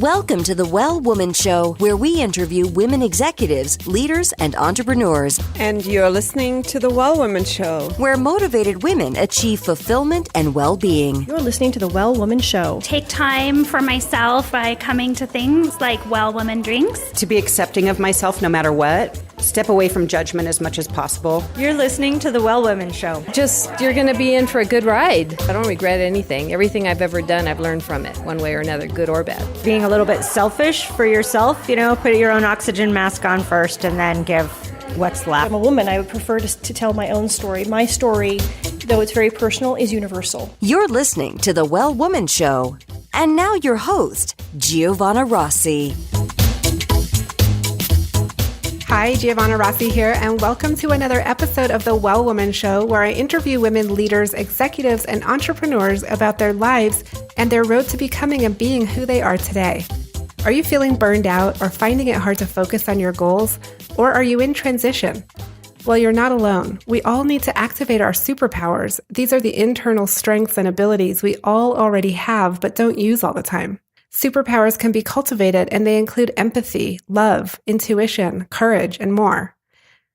Welcome to the Well Woman Show, where we interview women executives, leaders, and entrepreneurs. And you're listening to the Well Woman Show, where motivated women achieve fulfillment and well-being. You're listening to the Well Woman Show. Take time for myself by coming to things like Well Woman Drinks. To be accepting of myself no matter what. Step away from judgment as much as possible. You're listening to the Well Woman Show. You're going to be in for a good ride. I don't regret anything. Everything I've ever done, I've learned from it, one way or another, good or bad. Being a little bit selfish for yourself, put your own oxygen mask on first and then give what's left. I'm a woman. I would prefer to tell my own story. My story, though it's very personal, is universal. You're listening to the Well Woman Show. And now your host, Giovanna Rossi. Hi, Giovanna Rossi here, and welcome to another episode of The Well Woman Show, where I interview women leaders, executives, and entrepreneurs about their lives and their road to becoming and being who they are today. Are you feeling burned out or finding it hard to focus on your goals? Or are you in transition? Well, you're not alone. We all need to activate our superpowers. These are the internal strengths and abilities we all already have but don't use all the time. Superpowers can be cultivated, and they include empathy, love, intuition, courage, and more.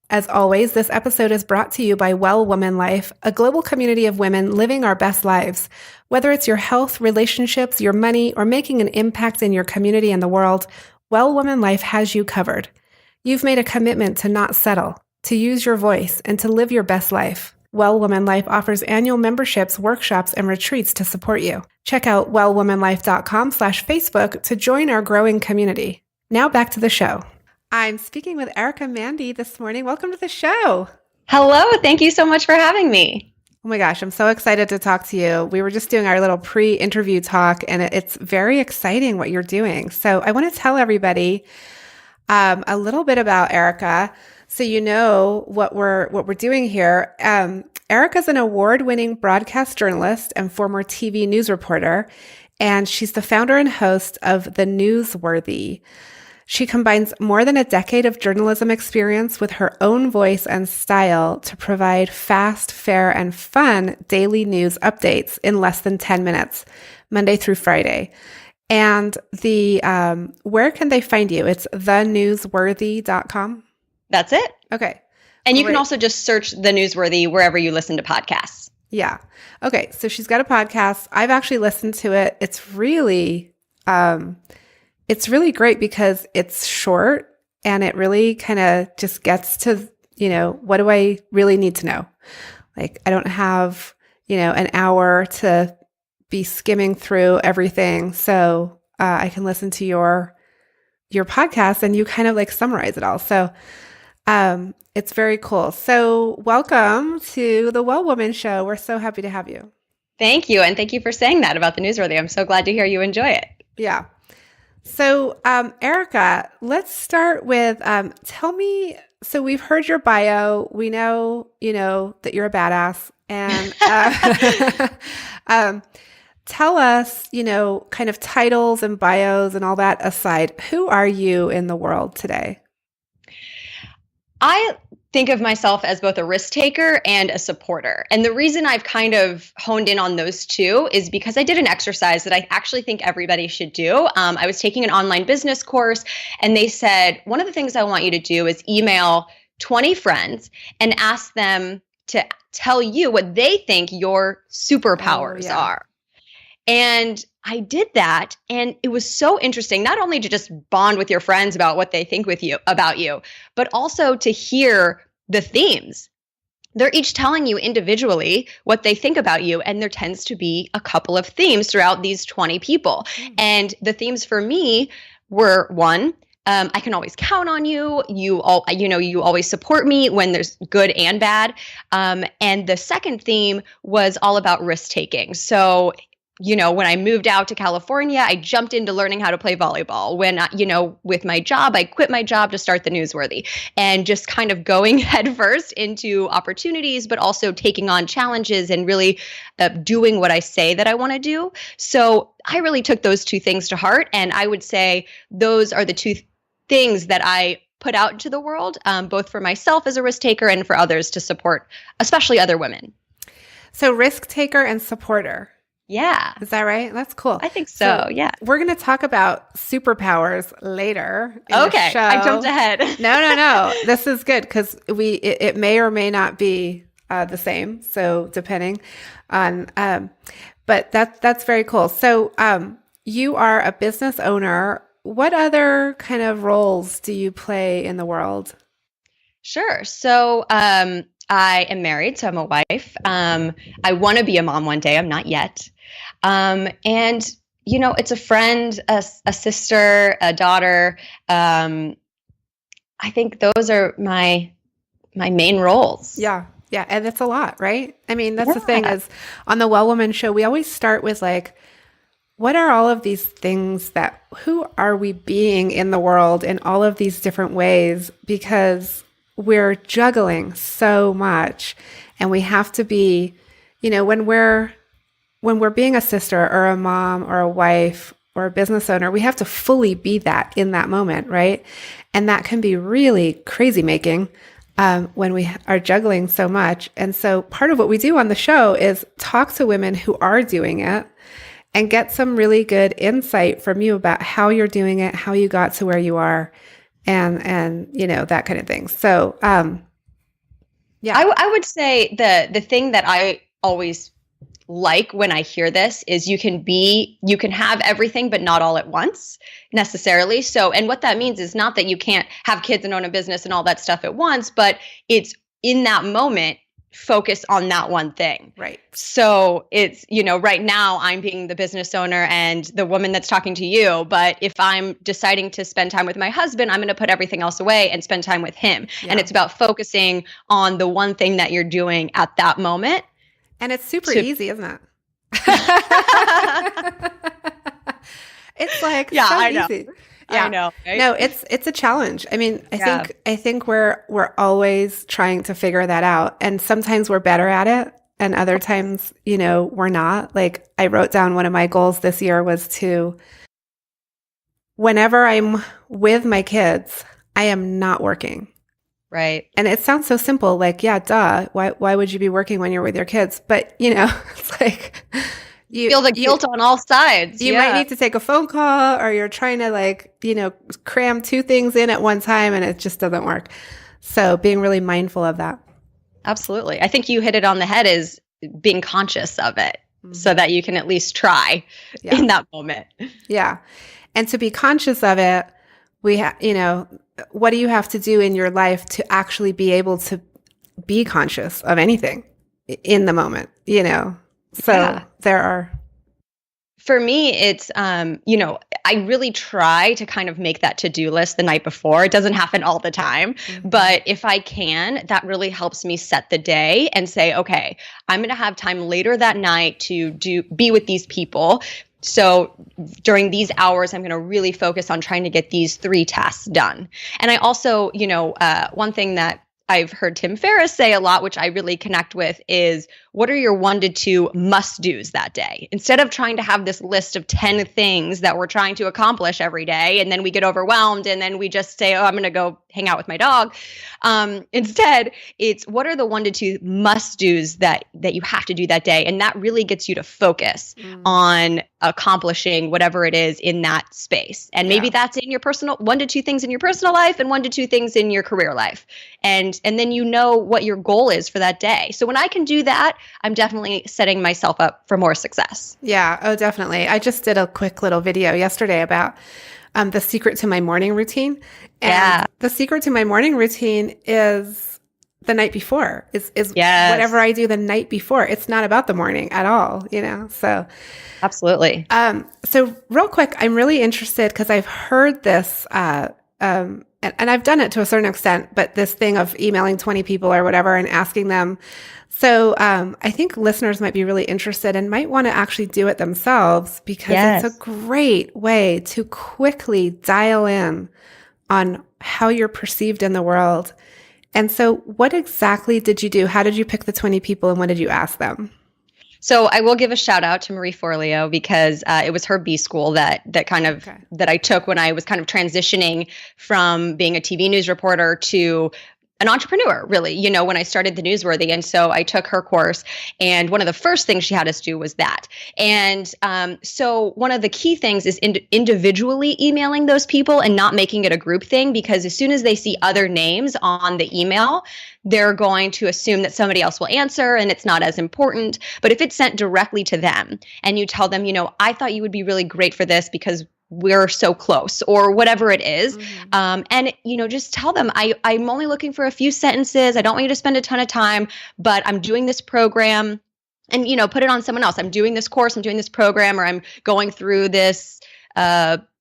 As always, this episode is brought to you by Well Woman Life, a global community of women living our best lives. Whether it's your health, relationships, your money, or making an impact in your community and the world, Well Woman Life has you covered. You've made a commitment to not settle, to use your voice, and to live your best life. Well Woman Life offers annual memberships, workshops, and retreats to support you. Check out wellwomanlife.com/Facebook to join our growing community. Now back to the show. I'm speaking with Erica Mandy this morning. Welcome to the show. Hello. Thank you so much for having me. Oh my gosh, I'm so excited to talk to you. We were just doing our little pre-interview talk, and it's very exciting what you're doing. So I want to tell everybody a little bit about Erica, so you know what we're doing here. Erica's an award-winning broadcast journalist and former TV news reporter, and she's the founder and host of theNewsWorthy. She combines more than a decade of journalism experience with her own voice and style to provide fast, fair, and fun daily news updates in less than 10 minutes, Monday through Friday. And where can they find you? It's thenewsworthy.com. That's it. Okay. And you can also just search The Newsworthy wherever you listen to podcasts. Yeah. Okay. So she's got a podcast. I've actually listened to it. It's really great because it's short and it really kind of just gets to, what do I really need to know? Like, I don't have, an hour to be skimming through everything. So I can listen to your podcast and you kind of like summarize it all. So it's very cool. So welcome to the Well Woman Show. We're so happy to have you. Thank you. And thank you for saying that about the Newsworthy. I'm so glad to hear you enjoy it. Yeah. So Erica, let's start with, tell me, so we've heard your bio. We know, that you're a badass. And tell us, kind of titles and bios and all that aside, who are you in the world today? I think of myself as both a risk taker and a supporter. And the reason I've kind of honed in on those two is because I did an exercise that I actually think everybody should do. I was taking an online business course, and they said, one of the things I want you to do is email 20 friends and ask them to tell you what they think your superpowers are. And I did that, and it was so interesting, not only to just bond with your friends about what they think about you, but also to hear the themes. They're each telling you individually what they think about you, and there tends to be a couple of themes throughout these 20 people. And the themes for me were, one, I can always count on you. You always support me when there's good and bad. And the second theme was all about risk taking. So when I moved out to California, I jumped into learning how to play volleyball. When, with my job, I quit my job to start the Newsworthy, and just kind of going headfirst into opportunities, but also taking on challenges and really doing what I say that I want to do. So I really took those two things to heart. And I would say those are the two things that I put out into the world, both for myself as a risk taker and for others to support, especially other women. So risk taker and supporter. Yeah. Is that right? That's cool. I think so. Yeah. We're going to talk about superpowers later. In the Okay. show. I jumped ahead. No. This is good because it may or may not be the same. So depending on, but that's very cool. So you are a business owner. What other kind of roles do you play in the world? Sure. So I am married, so I'm a wife. I want to be a mom one day. I'm not yet. And it's a friend, a sister, a daughter. I think those are my main roles. Yeah. Yeah. And it's a lot, right? I mean, that's the thing is on the Well Woman Show, we always start with like, what are all of these things who are we being in the world in all of these different ways? Because we're juggling so much and we have to be, when we're being a sister or a mom or a wife or a business owner, we have to fully be that in that moment, right? And that can be really crazy making when we are juggling so much. And so part of what we do on the show is talk to women who are doing it and get some really good insight from you about how you're doing it, how you got to where you are, and that kind of thing. So, yeah. I would say the thing that I always like when I hear this is you can have everything, but not all at once necessarily. So, and what that means is not that you can't have kids and own a business and all that stuff at once, but it's in that moment, focus on that one thing. Right. So it's, right now I'm being the business owner and the woman that's talking to you. But if I'm deciding to spend time with my husband, I'm going to put everything else away and spend time with him. Yeah. And it's about focusing on the one thing that you're doing at that moment. And it's super easy, isn't it? It's like so I know. easy. Yeah. I know. Right? No, it's a challenge. I mean, I think we're always trying to figure that out. And sometimes we're better at it. And other times, we're not. Like I wrote down one of my goals this year was to, whenever I'm with my kids, I am not working. Right. And it sounds so simple, like, yeah, duh. Why would you be working when you're with your kids? But, it's like you feel the guilt on all sides. You might need to take a phone call or you're trying to cram two things in at one time and it just doesn't work. So being really mindful of that. Absolutely. I think you hit it on the head is being conscious of it so that you can at least try in that moment. Yeah. And to be conscious of it, what do you have to do in your life to actually be able to be conscious of anything in the moment, So there are. For me, it's, I really try to kind of make that to-do list the night before. It doesn't happen all the time, but if I can, that really helps me set the day and say, okay, I'm going to have time later that night to be with these people. So during these hours, I'm going to really focus on trying to get these 3 tasks done. And I also, one thing that I've heard Tim Ferriss say a lot, which I really connect with, is what are your 1 to 2 must-dos that day? Instead of trying to have this list of 10 things that we're trying to accomplish every day, and then we get overwhelmed, and then we just say, oh, I'm going to go hang out with my dog. Instead, it's what are the 1 to 2 must-dos that you have to do that day? And that really gets you to focus on accomplishing whatever it is in that space. And maybe that's in your personal 1 to 2 things in your personal life and 1 to 2 things in your career life. And then you know what your goal is for that day. So when I can do that, I'm definitely setting myself up for more success. Yeah. Oh, definitely. I just did a quick little video yesterday about the secret to my morning routine. And the secret to my morning routine is the night before, is whatever I do the night before. It's not about the morning at all, so. Absolutely. So real quick, I'm really interested because I've heard this, and I've done it to a certain extent, but this thing of emailing 20 people or whatever and asking them. So I think listeners might be really interested and might want to actually do it themselves because it's a great way to quickly dial in on how you're perceived in the world. And so what exactly did you do? How did you pick the 20 people and what did you ask them? So I will give a shout out to Marie Forleo because it was her B school that I took when I was kind of transitioning from being a TV news reporter to an entrepreneur, really, when I started the Newsworthy. And so I took her course, and one of the first things she had us do was that. And so one of the key things is individually emailing those people and not making it a group thing, because as soon as they see other names on the email, they're going to assume that somebody else will answer and it's not as important. But if it's sent directly to them and you tell them, I thought you would be really great for this because we're so close, or whatever it is. And, just tell them, I'm only looking for a few sentences. I don't want you to spend a ton of time, but I'm doing this program, and, put it on someone else. I'm doing this course, I'm doing this program, or I'm going through this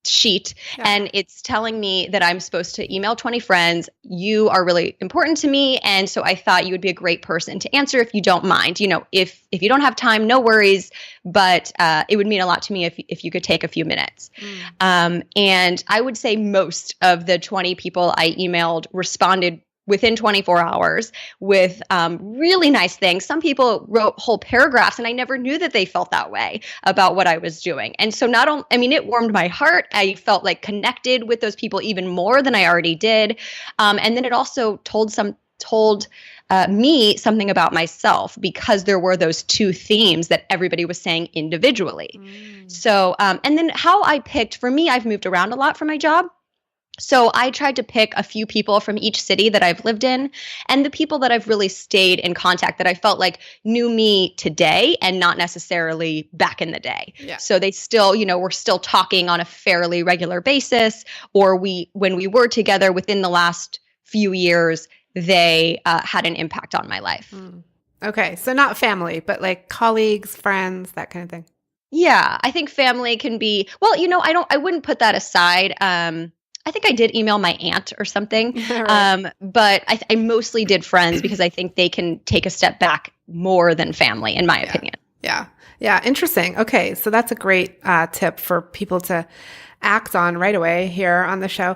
sheet, and it's telling me that I'm supposed to email 20 friends. You are really important to me, and so I thought you would be a great person to answer if you don't mind. If you don't have time, no worries, but it would mean a lot to me if you could take a few minutes. And I would say most of the 20 people I emailed responded within 24 hours with really nice things. Some people wrote whole paragraphs, and I never knew that they felt that way about what I was doing. And so it warmed my heart. I felt like connected with those people even more than I already did. And then it also told me something about myself, because there were those two themes that everybody was saying individually. So, and then how I picked, for me, I've moved around a lot for my job. So I tried to pick a few people from each city that I've lived in, and the people that I've really stayed in contact, that I felt like knew me today and not necessarily back in the day. Yeah. So they still, we're still talking on a fairly regular basis, or when we were together within the last few years, they had an impact on my life. Okay. So not family, but like colleagues, friends, that kind of thing. Yeah. I think family can be, well, I wouldn't put that aside. I think I did email my aunt or something, right. But I mostly did friends, because I think they can take a step back more than family, in my opinion. Yeah. Interesting. Okay. So that's a great tip for people to act on right away here on the show.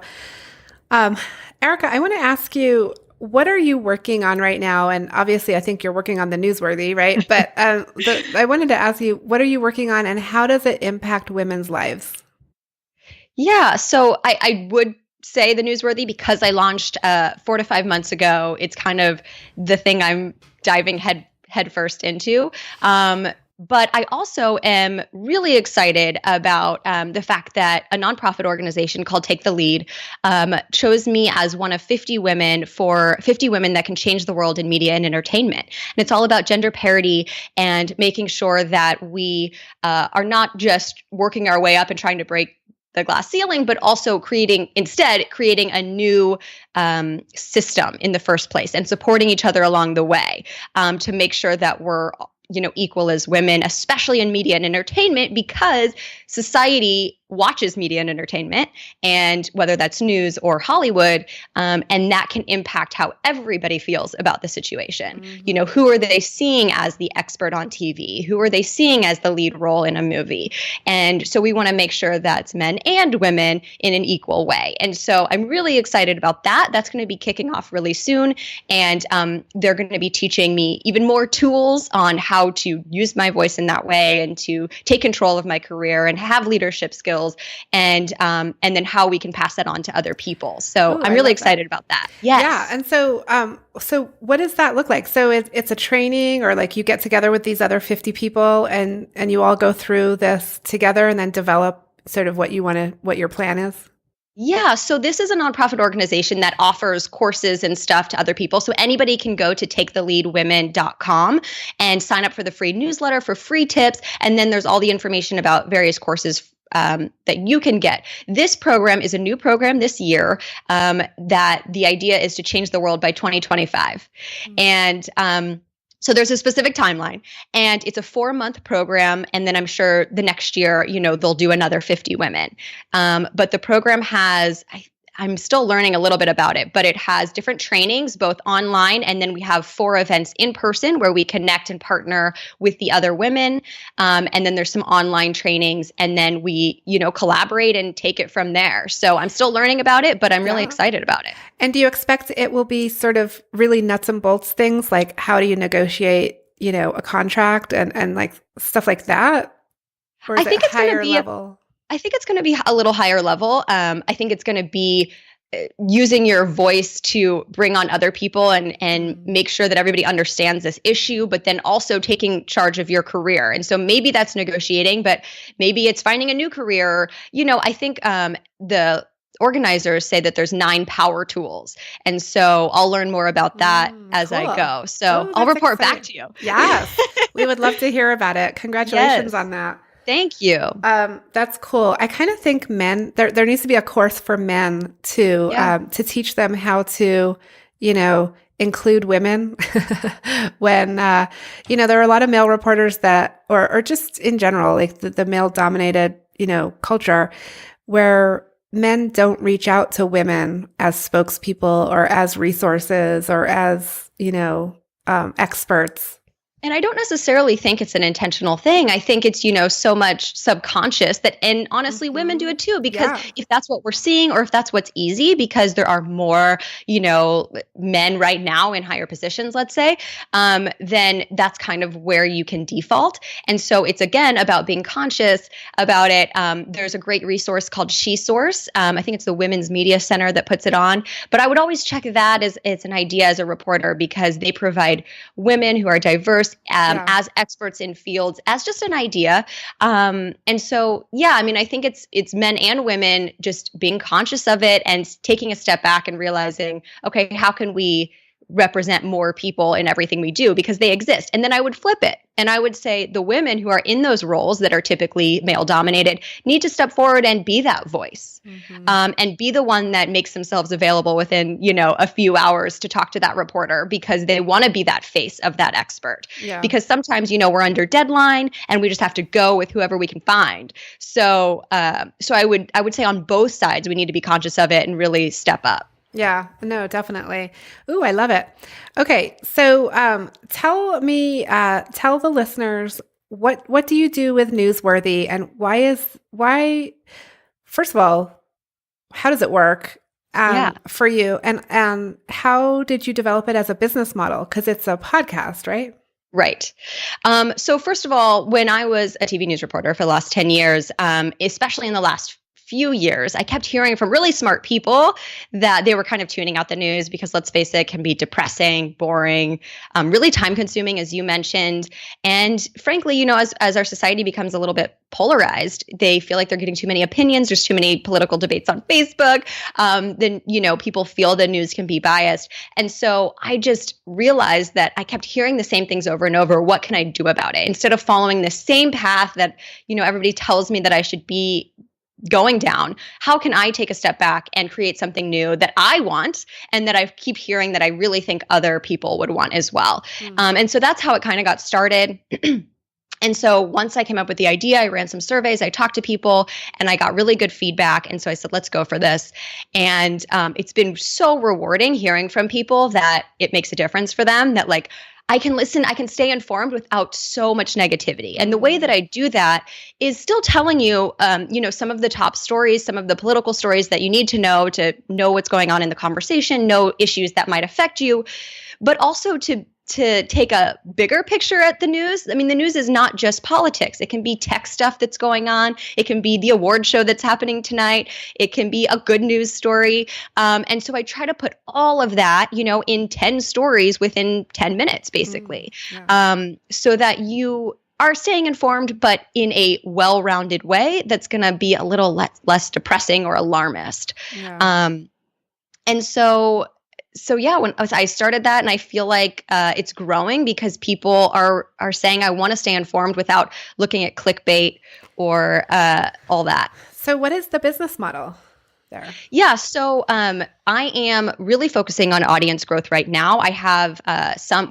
Erica, I want to ask you, what are you working on right now? And obviously, I think you're working on the Newsworthy, right? But I wanted to ask you, what are you working on, and how does it impact women's lives? Yeah, so I would say the Newsworthy, because I launched 4 to 5 months ago. It's kind of the thing I'm diving headfirst into. But I also am really excited about the fact that a nonprofit organization called Take the Lead chose me as one of 50 women that can change the world in media and entertainment. And it's all about gender parity and making sure that we are not just working our way up and trying to break the glass ceiling, but also creating a new system in the first place, and supporting each other along the way to make sure that we're equal as women, especially in media and entertainment, because society watches media and entertainment, and whether that's news or Hollywood, and that can impact how everybody feels about the situation. Who are they seeing as the expert on TV? Who are they seeing as the lead role in a movie? And so we want to make sure that's men and women in an equal way. And so I'm really excited about that. That's going to be kicking off really soon. And they're going to be teaching me even more tools on how to use my voice in that way, and to take control of my career and have leadership skills, and then how we can pass that on to other people. So I'm really excited about that. Yes. Yeah. And so what does that look like? So it's a training, or like you get together with these other 50 people and you all go through this together and then develop sort of what your plan is? Yeah, so this is a nonprofit organization that offers courses and stuff to other people. So anybody can go to taketheleadwomen.com and sign up for the free newsletter for free tips. And then there's all the information about various courses that you can get. This program is a new program this year that the idea is to change the world by 2025. And so there's a specific timeline, and it's a 4-month program. And then I'm sure the next year, they'll do another 50 women. But the program has, I'm still learning a little bit about it, but it has different trainings, both online, and then we have 4 events in person where we connect and partner with the other women. And then there's some online trainings, and then we, collaborate and take it from there. So I'm still learning about it, but I'm really excited about it. And do you expect it will be sort of really nuts and bolts things, like how do you negotiate, a contract and like stuff like that? Or is I think it it's higher level? I think it's going to be a little higher level. I think it's going to be using your voice to bring on other people and make sure that everybody understands this issue, but then also taking charge of your career. And so maybe that's negotiating, but maybe it's finding a new career. I think the organizers say that there's 9 power tools. And so I'll learn more about that as I go. So I'll report back to you. Yes. We would love to hear about it. Congratulations on that. Thank you. That's cool. I kind of think men, there needs to be a course for men to teach them how to, include women when, there are a lot of male reporters that, or just in general, like the male dominated, culture where men don't reach out to women as spokespeople or as resources or as, experts. And I don't necessarily think it's an intentional thing. I think it's, so much subconscious and honestly, women do it too, because if that's what we're seeing or if that's what's easy, because there are more, men right now in higher positions, let's say, then that's kind of where you can default. And so it's, again, about being conscious about it. There's a great resource called She Source. I think it's the Women's Media Center that puts it on. But I would always check that as it's an idea as a reporter, because they provide women who are diverse as experts in fields as just an idea. And so, I think it's men and women just being conscious of it and taking a step back and realizing, okay, how can we represent more people in everything we do, because they exist. And then I would flip it. And I would say the women who are in those roles that are typically male dominated need to step forward and be that voice, and be the one that makes themselves available within, a few hours to talk to that reporter, because they want to be that face of that expert. Yeah. Because sometimes, we're under deadline and we just have to go with whoever we can find. So, I would say on both sides, we need to be conscious of it and really step up. Yeah, no, definitely. Ooh, I love it. Okay. So, tell the listeners, what do you do with Newsworthy, and why, first of all, how does it work for you? And how did you develop it as a business model? 'Cause it's a podcast, right? Right. So first of all, when I was a TV news reporter for the last 10 years, especially in the last few years, I kept hearing from really smart people that they were kind of tuning out the news because, let's face it, can be depressing, boring, really time consuming, as you mentioned. And frankly, as our society becomes a little bit polarized, they feel like they're getting too many opinions. There's too many political debates on Facebook. Then, people feel the news can be biased. And so I just realized that I kept hearing the same things over and over. What can I do about it? Instead of following the same path that, everybody tells me that I should be going down, how can I take a step back and create something new that I want and that I keep hearing that I really think other people would want as well? And so that's how it kind of got started. And so once I came up with the idea, I ran some surveys, I talked to people, and I got really good feedback. And so I said, let's go for this. And it's been so rewarding hearing from people that it makes a difference for them, that like, I can listen, I can stay informed without so much negativity. And the way that I do that is still telling you, some of the top stories, some of the political stories that you need to know what's going on in the conversation, know issues that might affect you, but also to take a bigger picture at the news. I mean, the news is not just politics. It can be tech stuff that's going on. It can be the award show that's happening tonight. It can be a good news story. And so I try to put all of that, in 10 stories within 10 minutes, basically, so that you are staying informed, but in a well-rounded way that's going to be a little less depressing or alarmist. Yeah. And so when I started that, and I feel like it's growing because people are saying, I want to stay informed without looking at clickbait or all that. So what is the business model there? Yeah, so I am really focusing on audience growth right now. I have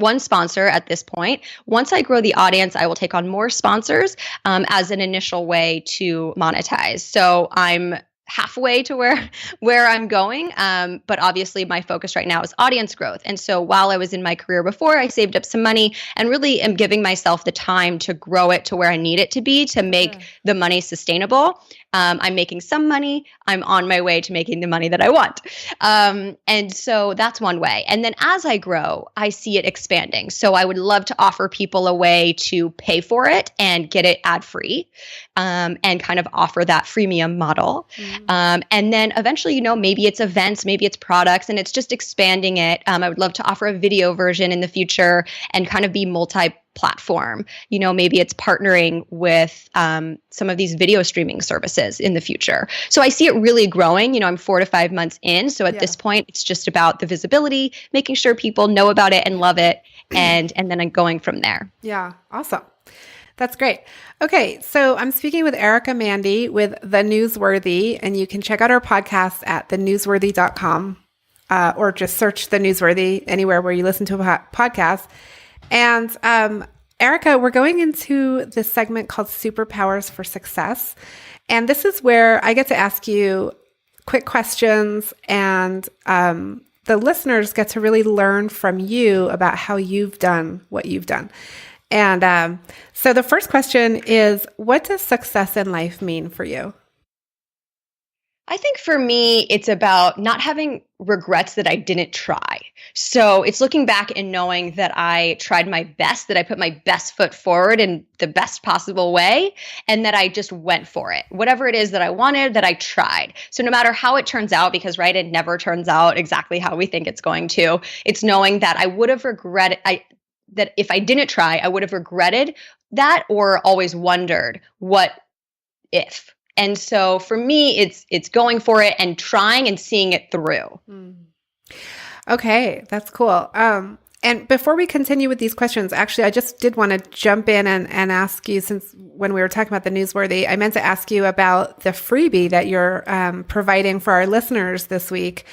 one sponsor at this point. Once I grow the audience, I will take on more sponsors as an initial way to monetize. So I'm halfway to where I'm going. But obviously my focus right now is audience growth. And so while I was in my career before, I saved up some money and really am giving myself the time to grow it to where I need it to be to make the money sustainable. I'm making some money. I'm on my way to making the money that I want. And so that's one way. And then as I grow, I see it expanding. So I would love to offer people a way to pay for it and get it ad-free. and kind of offer that freemium model. And then eventually, maybe it's events, maybe it's products, and it's just expanding it. I would love to offer a video version in the future and kind of be multi-platform. Maybe it's partnering with some of these video streaming services in the future. So I see it really growing. I'm 4 to 5 months in. So at this point, it's just about the visibility, making sure people know about it and love it, and then I'm going from there. Yeah, awesome. That's great. Okay, so I'm speaking with Erica Mandy with theNewsWorthy, and you can check out our podcast at thenewsworthy.com or just search The Newsworthy anywhere where you listen to a podcast. And Erica, we're going into this segment called Superpowers for Success. And this is where I get to ask you quick questions, and the listeners get to really learn from you about how you've done what you've done. And so the first question is, what does success in life mean for you? I think for me, it's about not having regrets that I didn't try. So it's looking back and knowing that I tried my best, that I put my best foot forward in the best possible way, and that I just went for it. Whatever it is that I wanted, that I tried. So no matter how it turns out, because it never turns out exactly how we think it's going to, it's knowing that I would have regretted, that if I didn't try, I would have regretted that or always wondered what if. And so for me, it's going for it and trying and seeing it through. Okay, that's cool. And before we continue with these questions, actually, I just did want to jump in and ask you, since when we were talking about the Newsworthy, I meant to ask you about the freebie that you're providing for our listeners this week,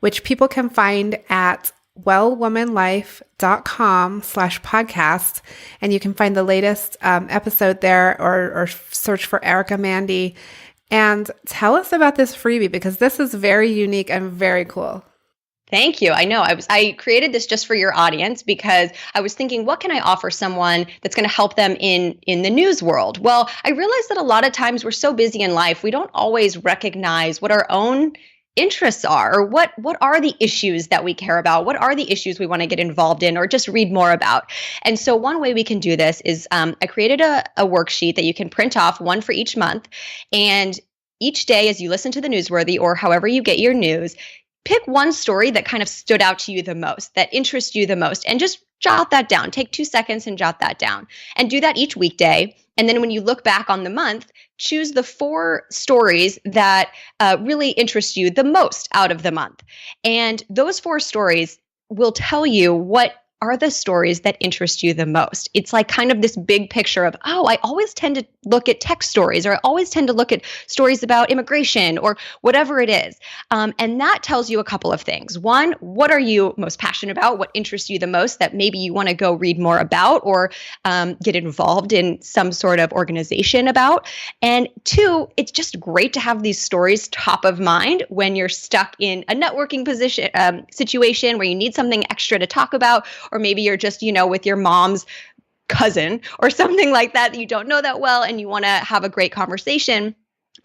which people can find at wellwomanlife.com/podcast. And you can find the latest episode there or search for Erica Mandy. And tell us about this freebie, because this is very unique and very cool. Thank you. I know I created this just for your audience because I was thinking, what can I offer someone that's going to help them in the news world? Well, I realized that a lot of times we're so busy in life, we don't always recognize what our own interests are, or what are the issues that we care about? What are the issues we want to get involved in or just read more about? And so one way we can do this is I created a worksheet that you can print off, one for each month. And each day as you listen to the Newsworthy or however you get your news, pick one story that kind of stood out to you the most, that interests you the most, and just jot that down. Take 2 seconds and jot that down. And do that each weekday. And then when you look back on the month, choose the 4 stories that really interest you the most out of the month. And those 4 stories will tell you what are the stories that interest you the most. It's like kind of this big picture of, I always tend to look at tech stories, or I always tend to look at stories about immigration or whatever it is. And that tells you a couple of things. One, what are you most passionate about? What interests you the most that maybe you want to go read more about or get involved in some sort of organization about? And 2, it's just great to have these stories top of mind when you're stuck in a networking situation where you need something extra to talk about, or maybe you're just, with your mom's cousin or something like that you don't know that well, and you want to have a great conversation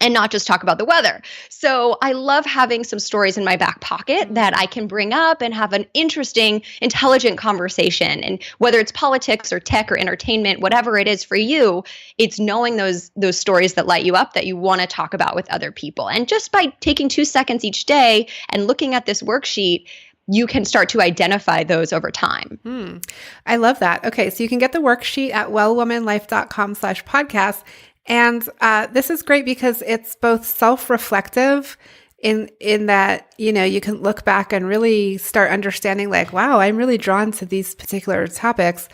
and not just talk about the weather. So I love having some stories in my back pocket that I can bring up and have an interesting, intelligent conversation. And whether it's politics or tech or entertainment, whatever it is for you, it's knowing those stories that light you up that you want to talk about with other people. And just by taking 2 seconds each day and looking at this worksheet, you can start to identify those over time. I love that. Okay, so you can get the worksheet at wellwomanlife.com/podcast. And this is great because it's both self-reflective in that, you can look back and really start understanding like, wow, I'm really drawn to these particular topics.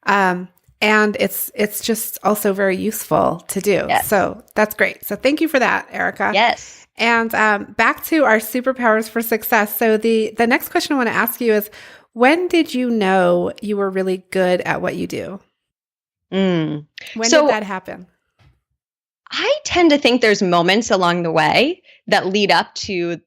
And it's just also very useful to do. Yes. So that's great. So thank you for that, Erica. Yes. And back to our superpowers for success. So the next question I want to ask you is, when did you know you were really good at what you do? When did that happen? I tend to think there's moments along the way that lead up to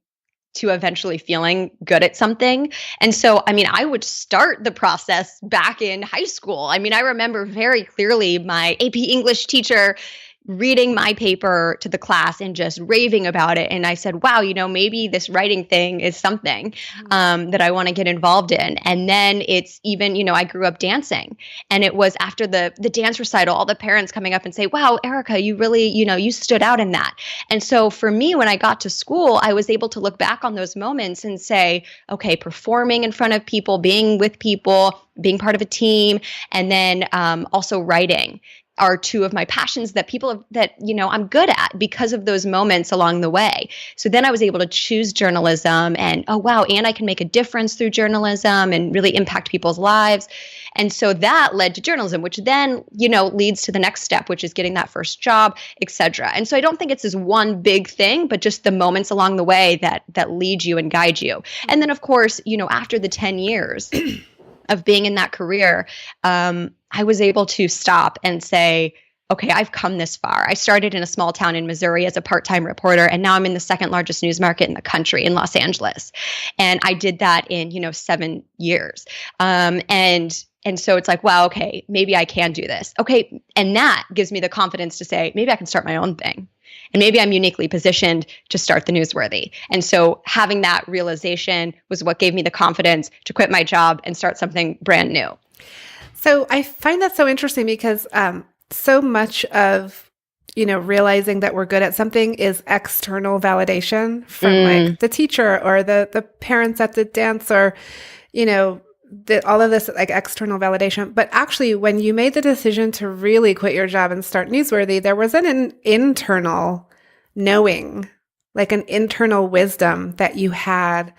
eventually feeling good at something. And so, I would start the process back in high school. I remember very clearly my AP English teacher reading my paper to the class and just raving about it. And I said, wow, maybe this writing thing is something that I want to get involved in. And then it's even, I grew up dancing. And it was after the dance recital, all the parents coming up and say, wow, Erica, you really, you stood out in that. And so for me, when I got to school, I was able to look back on those moments and say, okay, performing in front of people, being with people, being part of a team, and then also writing are two of my passions that I'm good at because of those moments along the way. So then I was able to choose journalism and, oh, wow, and I can make a difference through journalism and really impact people's lives. And so that led to journalism, which then, leads to the next step, which is getting that first job, et cetera. And so I don't think it's this one big thing, but just the moments along the way that lead you and guide you. And then, of course, after the 10 years of being in that career, I was able to stop and say, okay, I've come this far. I started in a small town in Missouri as a part-time reporter, and now I'm in the second largest news market in the country in Los Angeles. And I did that in, 7 years. And so it's like, wow, okay, maybe I can do this. Okay. And that gives me the confidence to say, maybe I can start my own thing. And maybe I'm uniquely positioned to start theNewsWorthy. And so having that realization was what gave me the confidence to quit my job and start something brand new. So I find that so interesting because so much of, realizing that we're good at something is external validation from like the teacher or the parents at the dance or, all of this like external validation. But actually, when you made the decision to really quit your job and start Newsworthy, there was an internal knowing, like an internal wisdom that you had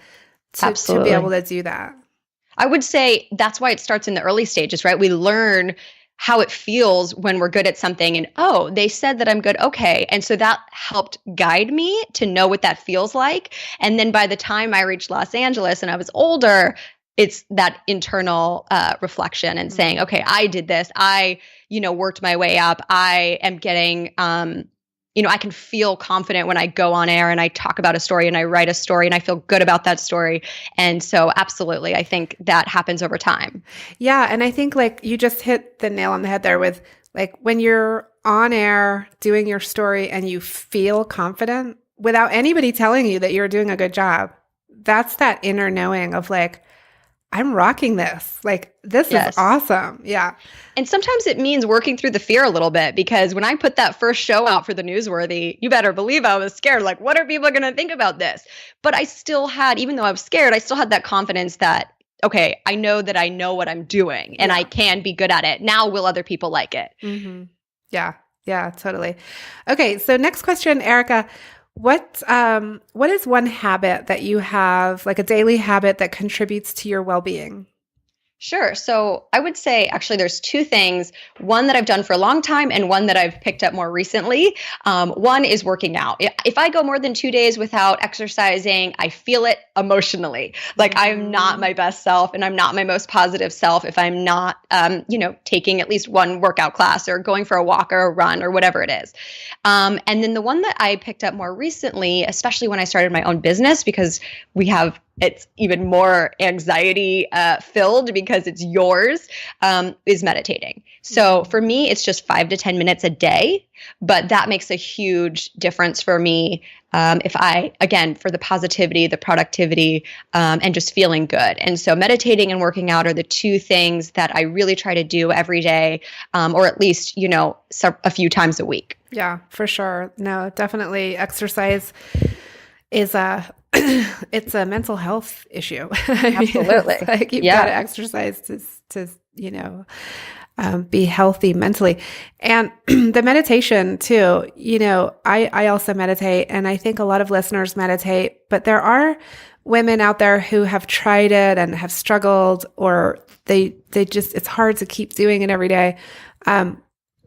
to be able to do that. I would say that's why it starts in the early stages, right? We learn how it feels when we're good at something and, oh, they said that I'm good. Okay. And so that helped guide me to know what that feels like. And then by the time I reached Los Angeles and I was older, it's that internal reflection and saying, okay, I did this. I, worked my way up. I am getting, I can feel confident when I go on air and I talk about a story and I write a story and I feel good about that story. And so absolutely, I think that happens over time. Yeah. And I think like you just hit the nail on the head there with like when you're on air doing your story and you feel confident without anybody telling you that you're doing a good job, that's that inner knowing of like, I'm rocking this. Like, this is awesome. Yeah. And sometimes it means working through the fear a little bit because when I put that first show out for theNewsWorthy, you better believe I was scared. Like, what are people going to think about this? But I still had, even though I was scared, I still had that confidence that, okay, I know that I know what I'm doing and I can be good at it. Now, will other people like it? Mm-hmm. Yeah. Yeah, totally. Okay. So next question, Erica. What is one habit that you have, like a daily habit that contributes to your well-being? Sure. So I would say actually there's two things, one that I've done for a long time and one that I've picked up more recently. One is working out. If I go more than 2 days without exercising, I feel it emotionally. Like I'm not my best self and I'm not my most positive self if I'm not, taking at least one workout class or going for a walk or a run or whatever it is. And then the one that I picked up more recently, especially when I started my own business, because it's even more anxiety filled because it's yours, is meditating. So for me, it's just 5 to 10 minutes a day, but that makes a huge difference for me if I, again, for the positivity, the productivity, and just feeling good. And so meditating and working out are the two things that I really try to do every day, or at least, a few times a week. Yeah, for sure. No, definitely exercise is it's a mental health issue. Absolutely. Like you've got to exercise to be healthy mentally. And the meditation too, I also meditate and I think a lot of listeners meditate, but there are women out there who have tried it and have struggled or they just, it's hard to keep doing it every day.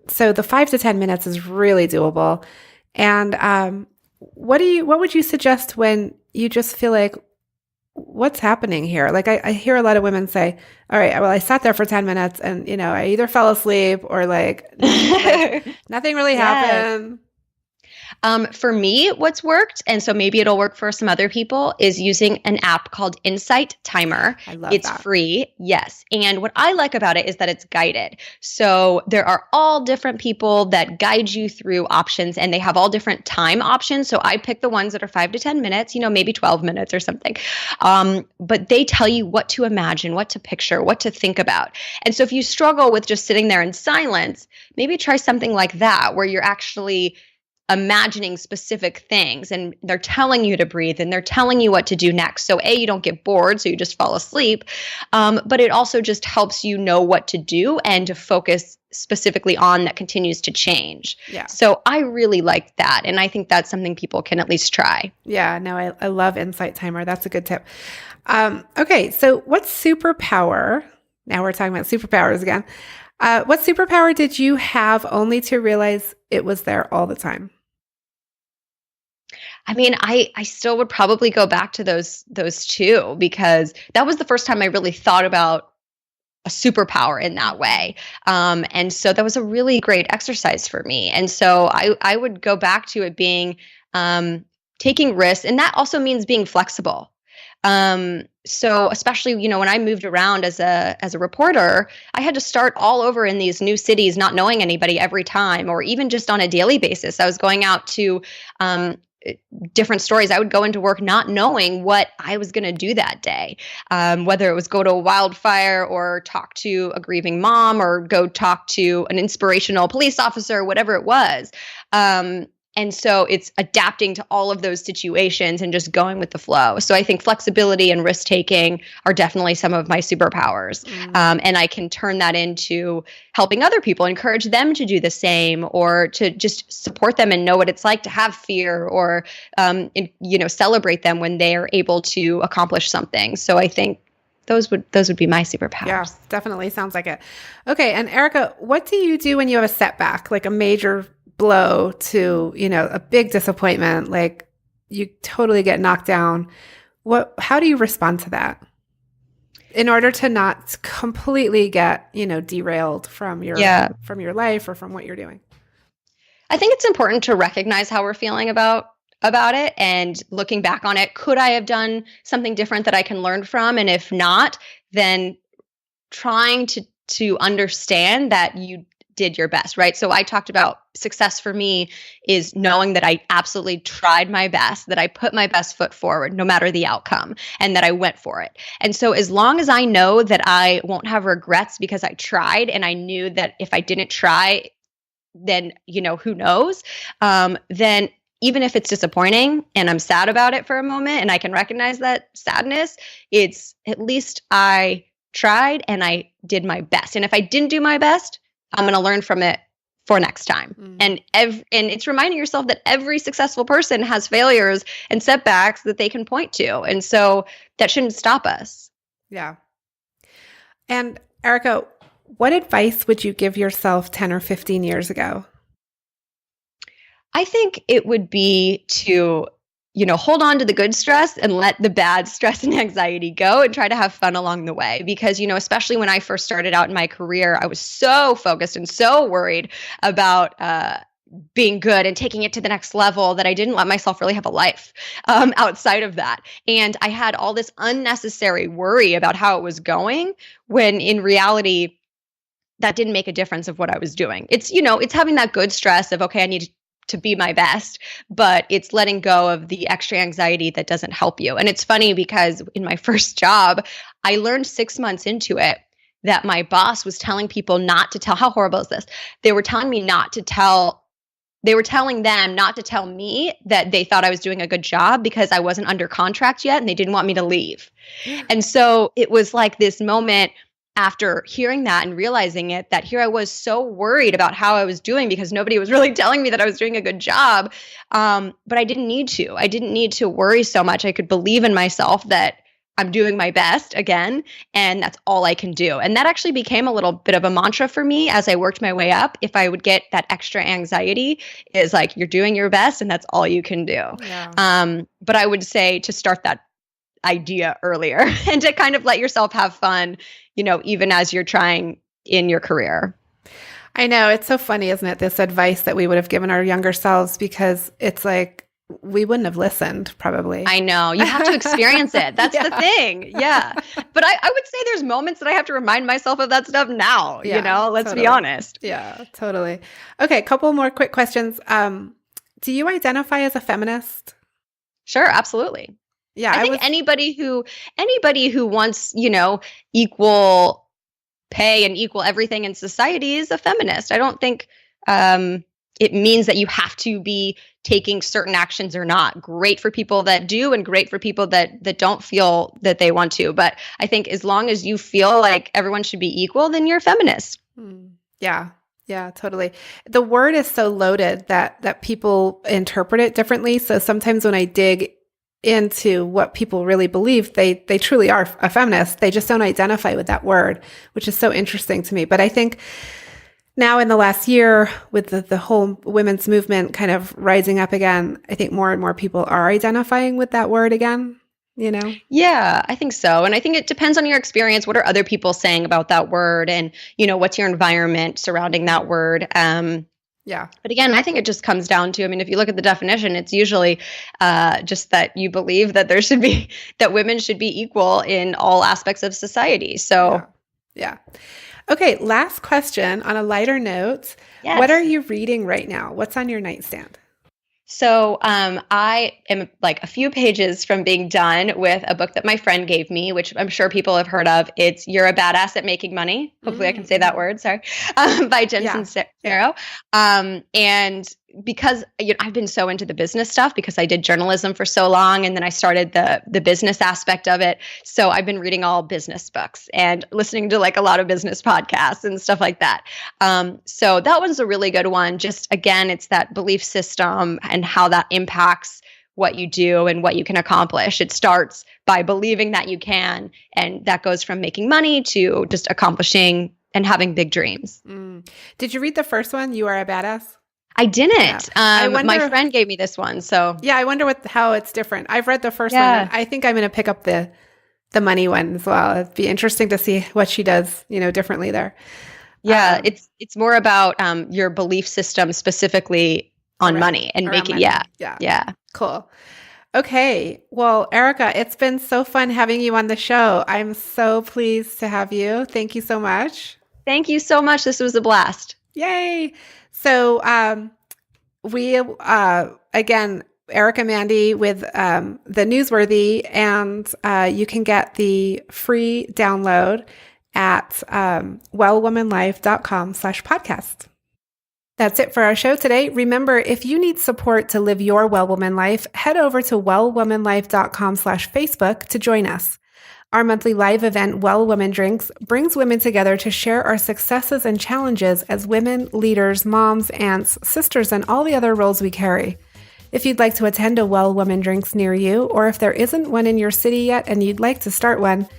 So the 5 to 10 minutes is really doable. And what would you suggest when you just feel like, what's happening here? Like I hear a lot of women say, all right, well, I sat there for 10 minutes and, I either fell asleep or like nothing really happened. For me, what's worked, and so maybe it'll work for some other people, is using an app called Insight Timer. I love It's that. free, yes. And what I like about it is that it's guided. So there are all different people that guide you through options, and they have all different time options. So I pick the ones that are 5 to 10 minutes, maybe 12 minutes or something. But they tell you what to imagine, what to picture, what to think about. And so if you struggle with just sitting there in silence, maybe try something like that, where you're actually imagining specific things and they're telling you to breathe and they're telling you what to do next. So you don't get bored, so you just fall asleep. But it also just helps you know what to do and to focus specifically on that continues to change. Yeah. So I really like that. And I think that's something people can at least try. Yeah, no, I love Insight Timer. That's a good tip. Okay, so what superpower, now we're talking about superpowers again. What superpower did you have only to realize it was there all the time? I mean, I still would probably go back to those two, because that was the first time I really thought about a superpower in that way. And so that was a really great exercise for me. And so I would go back to it being taking risks. And that also means being flexible. So especially, when I moved around as a reporter, I had to start all over in these new cities, not knowing anybody every time, or even just on a daily basis. I was going out to different stories. I would go into work not knowing what I was going to do that day, whether it was go to a wildfire or talk to a grieving mom or go talk to an inspirational police officer, whatever it was. And so it's adapting to all of those situations and just going with the flow. So I think flexibility and risk taking are definitely some of my superpowers. And I can turn that into helping other people, encourage them to do the same, or to just support them and know what it's like to have fear, or, celebrate them when they are able to accomplish something. So I think those would be my superpowers. Yeah, definitely sounds like it. Okay. And Erica, what do you do when you have a setback, like a major blow to, a big disappointment, like you totally get knocked down? How do you respond to that in order to not completely get, derailed from your life or from what you're doing? I think it's important to recognize how we're feeling about it, and looking back on it, could I have done something different that I can learn from? And if not, then trying to understand that you did your best, right? So I talked about success for me is knowing that I absolutely tried my best, that I put my best foot forward, no matter the outcome, and that I went for it. And so as long as I know that I won't have regrets because I tried, and I knew that if I didn't try, then, who knows, then even if it's disappointing and I'm sad about it for a moment and I can recognize that sadness, it's at least I tried and I did my best. And if I didn't do my best, I'm going to learn from it for next time. And it's reminding yourself that every successful person has failures and setbacks that they can point to. And so that shouldn't stop us. Yeah. And Erica, what advice would you give yourself 10 or 15 years ago? I think it would be to, hold on to the good stress and let the bad stress and anxiety go, and try to have fun along the way. Because, especially when I first started out in my career, I was so focused and so worried about being good and taking it to the next level that I didn't let myself really have a life outside of that. And I had all this unnecessary worry about how it was going, when in reality, that didn't make a difference of what I was doing. It's, it's having that good stress of, okay, I need to be my best, but it's letting go of the extra anxiety that doesn't help you. And it's funny because in my first job, I learned 6 months into it that my boss was telling people not to tell. How horrible is this? They were telling me not to tell. They were telling them not to tell me that they thought I was doing a good job because I wasn't under contract yet and they didn't want me to leave. And so it was like this moment after hearing that and realizing it, that here I was so worried about how I was doing because nobody was really telling me that I was doing a good job. But I didn't need to. I didn't need to worry so much. I could believe in myself that I'm doing my best again, and that's all I can do. And that actually became a little bit of a mantra for me as I worked my way up. If I would get that extra anxiety, is like, you're doing your best and that's all you can do. Yeah. But I would say to start that idea earlier and to kind of let yourself have fun, even as you're trying in your career. I know. It's so funny, isn't it? This advice that we would have given our younger selves, because it's like we wouldn't have listened, probably. I know. You have to experience it. That's the thing. Yeah. But I would say there's moments that I have to remind myself of that stuff now, let's be honest. Yeah, totally. Okay, a couple more quick questions. Do you identify as a feminist? Sure, absolutely. Yeah. I think anybody who wants, equal pay and equal everything in society is a feminist. I don't think it means that you have to be taking certain actions or not. Great for people that do, and great for people that don't feel that they want to. But I think as long as you feel like everyone should be equal, then you're a feminist. Yeah. Yeah, totally. The word is so loaded that people interpret it differently. So sometimes when I dig into what people really believe, they truly are a feminist. They just don't identify with that word, which is so interesting to me. But I think now in the last year, with the whole women's movement kind of rising up again, I think more and more people are identifying with that word again, Yeah, I think so. And I think it depends on your experience. What are other people saying about that word? And, what's your environment surrounding that word? Yeah. But again, I think it just comes down to, if you look at the definition, it's usually just that you believe that that women should be equal in all aspects of society. So, yeah. Okay, last question on a lighter note. Yes. What are you reading right now? What's on your nightstand? So I am like a few pages from being done with a book that my friend gave me, which I'm sure people have heard of. It's You're a Badass at Making Money. Hopefully I can say that word. Sorry. By Jensen Sarrow. And because I've been so into the business stuff because I did journalism for so long, and then I started the business aspect of it. So I've been reading all business books and listening to like a lot of business podcasts and stuff like that. So that one's a really good one. Just again, it's that belief system and how that impacts what you do and what you can accomplish. It starts by believing that you can, and that goes from making money to just accomplishing and having big dreams. Did you read the first one, You Are a Badass? I didn't. Yeah. My friend gave me this one, so yeah, I wonder how it's different. I've read the first one. And I think I'm going to pick up the money one as well. It'd be interesting to see what she does, differently there. Yeah, it's more about your belief system specifically on money and making money. Yeah. Cool. Okay. Well, Erica, it's been so fun having you on the show. I'm so pleased to have you. Thank you so much. Thank you so much. This was a blast. Yay. So we, again, Erica Mandy with theNewsWorthy, and you can get the free download at wellwomanlife.com/podcast. That's it for our show today. Remember, if you need support to live your Well Woman life, head over to wellwomanlife.com/Facebook to join us. Our monthly live event, Well Woman Drinks, brings women together to share our successes and challenges as women, leaders, moms, aunts, sisters, and all the other roles we carry. If you'd like to attend a Well Woman Drinks near you, or if there isn't one in your city yet and you'd like to start one,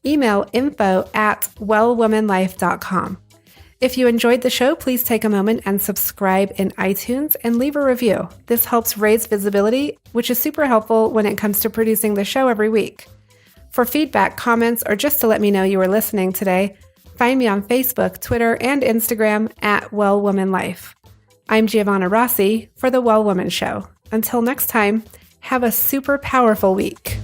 email info@wellwomanlife.com. If you enjoyed the show, please take a moment and subscribe in iTunes and leave a review. This helps raise visibility, which is super helpful when it comes to producing the show every week. For feedback, comments, or just to let me know you were listening today, find me on Facebook, Twitter, and Instagram at Well Woman Life. I'm Giovanna Rossi for The Well Woman Show. Until next time, have a super powerful week.